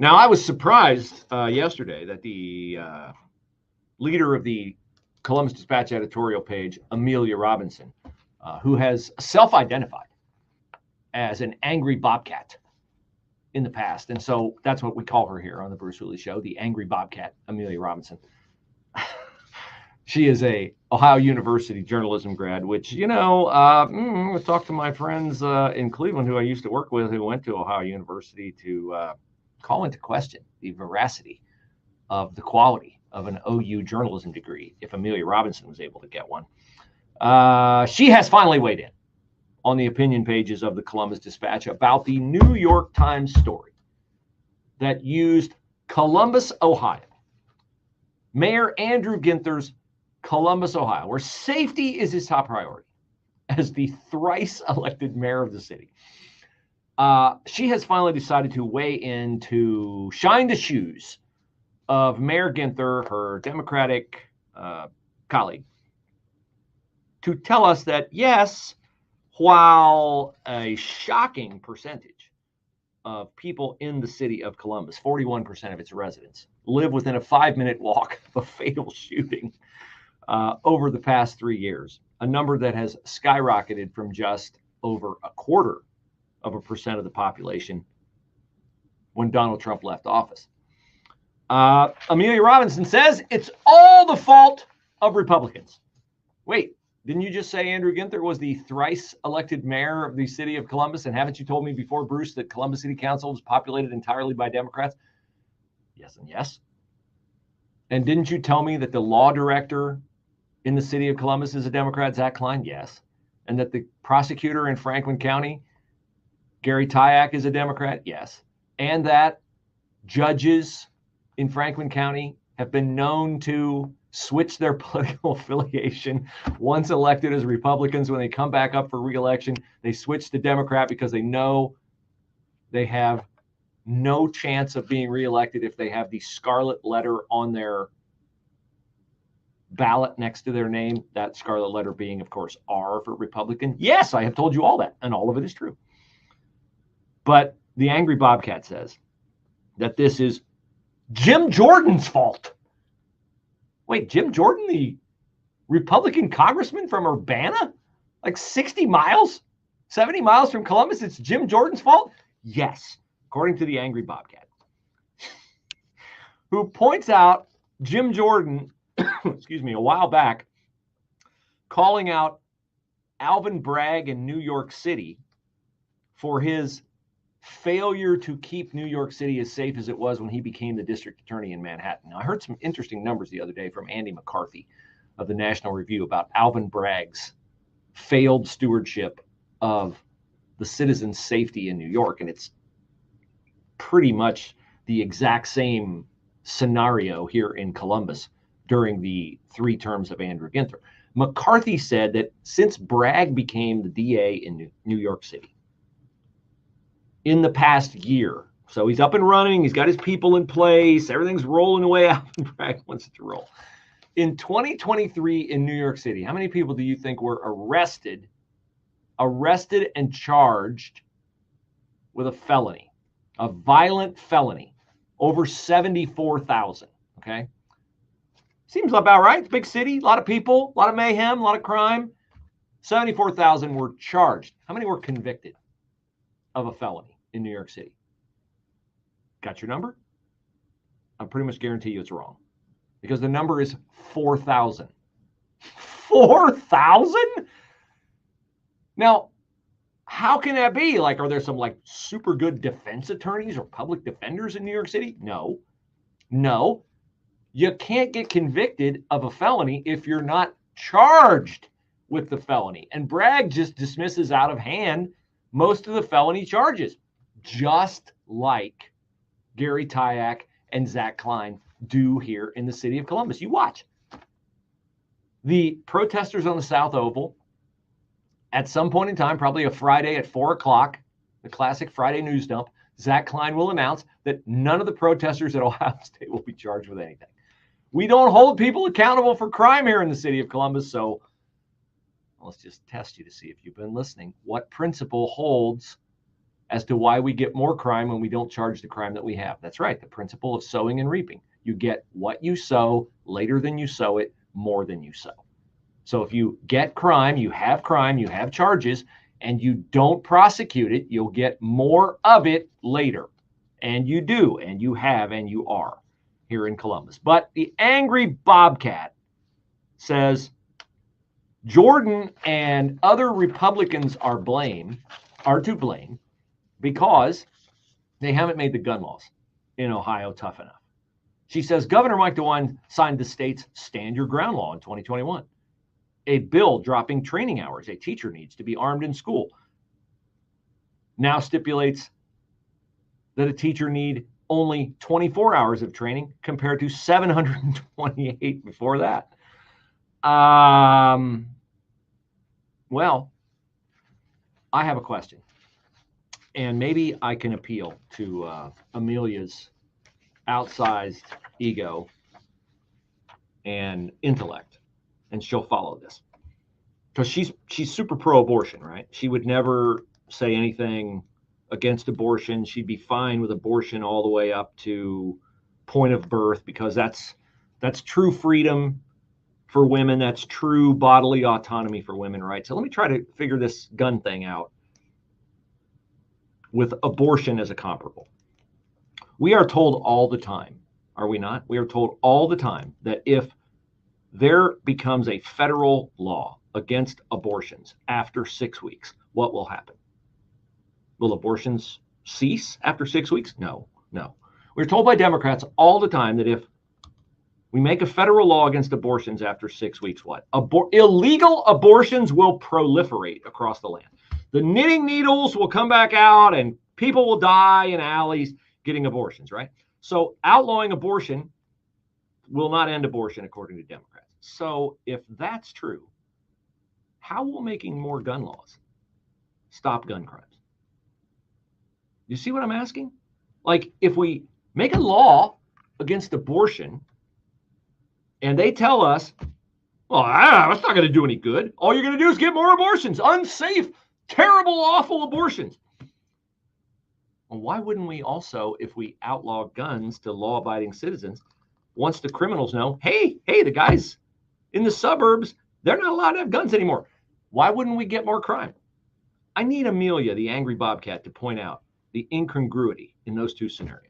Now, I was surprised yesterday that the leader of the Columbus Dispatch editorial page, Amelia Robinson, who has self-identified as an angry Bobcat in the past, and so that's what we call her here on the Bruce Hooley Show, the angry Bobcat, Amelia Robinson. She is a Ohio University journalism grad, which, I talked to my friends in Cleveland who I used to work with who went to Ohio University to call into question the veracity of the quality of an OU journalism degree if Amelia Robinson was able to get one. She has finally weighed in on the opinion pages of the Columbus Dispatch about the New York Times story that used Columbus, Ohio, Mayor Andrew Ginther's Columbus, Ohio, where safety is his top priority as the thrice elected mayor of the city. She has finally decided to weigh in to shine the shoes of Mayor Ginther, her Democratic colleague, to tell us that, yes, while a shocking percentage of people in the city of Columbus, 41% of its residents, live within a 5-minute walk of a fatal shooting over the past 3 years, a number that has skyrocketed from just over 0.25% of the population when Donald Trump left office. Amelia Robinson says it's all the fault of Republicans. Wait, didn't you just say Andrew Ginther was the thrice elected mayor of the city of Columbus? And haven't you told me before, Bruce, that Columbus City Council was populated entirely by Democrats? Yes and yes. And didn't you tell me that the law director in the city of Columbus is a Democrat, Zach Klein? Yes. And that the prosecutor in Franklin County, Gary Tyak, is a Democrat? Yes. And that judges in Franklin County have been known to switch their political affiliation once elected as Republicans. When they come back up for re-election, they switch to Democrat because they know they have no chance of being reelected if they have the scarlet letter on their ballot next to their name, that scarlet letter being, of course, R for Republican. Yes, I have told you all that, and all of it is true. But the angry Bobcat says that this is Jim Jordan's fault. Wait, Jim Jordan, the Republican congressman from Urbana, like 60 miles, 70 miles from Columbus, it's Jim Jordan's fault? Yes, according to the angry Bobcat, who points out Jim Jordan, excuse me, a while back, calling out Alvin Bragg in New York City for his failure to keep New York City as safe as it was when he became the district attorney in Manhattan. Now, I heard some interesting numbers the other day from Andy McCarthy of the National Review about Alvin Bragg's failed stewardship of the citizens' safety in New York. And it's pretty much the exact same scenario here in Columbus during the 3 terms of Andrew Ginther. McCarthy said that since Bragg became the DA in New York City, in the past year, so he's up and running, he's got his people in place, everything's rolling away out, and Bragg wants it to roll. In 2023 in New York City, how many people do you think were arrested and charged with a felony, a violent felony? Over 74,000, okay? Seems about right. It's a big city, a lot of people, a lot of mayhem, a lot of crime. 74,000 were charged. How many were convicted of a felony in New York City? Got your number? I pretty much guarantee you it's wrong, because the number is 4,000. 4,000? Now, how can that be? Like, are there some like super good defense attorneys or public defenders in New York City? No. You can't get convicted of a felony if you're not charged with the felony. And Bragg just dismisses out of hand most of the felony charges, just like Gary Tyak and Zach Klein do here in the city of Columbus. You watch. The protesters on the South Oval, at some point in time, probably a Friday at 4 o'clock, the classic Friday news dump, Zach Klein will announce that none of the protesters at Ohio State will be charged with anything. We don't hold people accountable for crime here in the city of Columbus, so let's just test you to see if you've been listening. What principle holds as to why we get more crime when we don't charge the crime that we have. That's right, the principle of sowing and reaping. You get what you sow later than you sow it, more than you sow. So if you get crime, you have charges, and you don't prosecute it, you'll get more of it later. And you do, and you have, and you are here in Columbus. But the angry Bobcat says Jordan and other Republicans are to blame because they haven't made the gun laws in Ohio tough enough. She says Governor Mike DeWine signed the state's Stand Your Ground law in 2021, a bill dropping training hours a teacher needs to be armed in school. Now stipulates that a teacher need only 24 hours of training compared to 728 before that. Well, I have a question, and maybe I can appeal to Amelia's outsized ego and intellect, and she'll follow this because she's super pro-abortion, right? She would never say anything against abortion. She'd be fine with abortion all the way up to point of birth because that's true freedom for women. That's true bodily autonomy for women, right? So let me try to figure this gun thing out with abortion as a comparable. We are told all the time, are we not? We are told all the time that if there becomes a federal law against abortions after 6 weeks, what will happen? Will abortions cease after 6 weeks? No. We're told by Democrats all the time that if we make a federal law against abortions after 6 weeks, what? Illegal abortions will proliferate across the land. The knitting needles will come back out and people will die in alleys getting abortions, right? So outlawing abortion will not end abortion, according to Democrats. So if that's true, how will making more gun laws stop gun crimes? You see what I'm asking? Like, if we make a law against abortion and they tell us, well, that's not going to do any good. All you're going to do is get more abortions, unsafe, terrible, awful abortions. Well, why wouldn't we also, if we outlaw guns to law-abiding citizens, once the criminals know, hey, the guys in the suburbs, they're not allowed to have guns anymore. Why wouldn't we get more crime? I need Amelia, the angry Bobcat, to point out the incongruity in those two scenarios.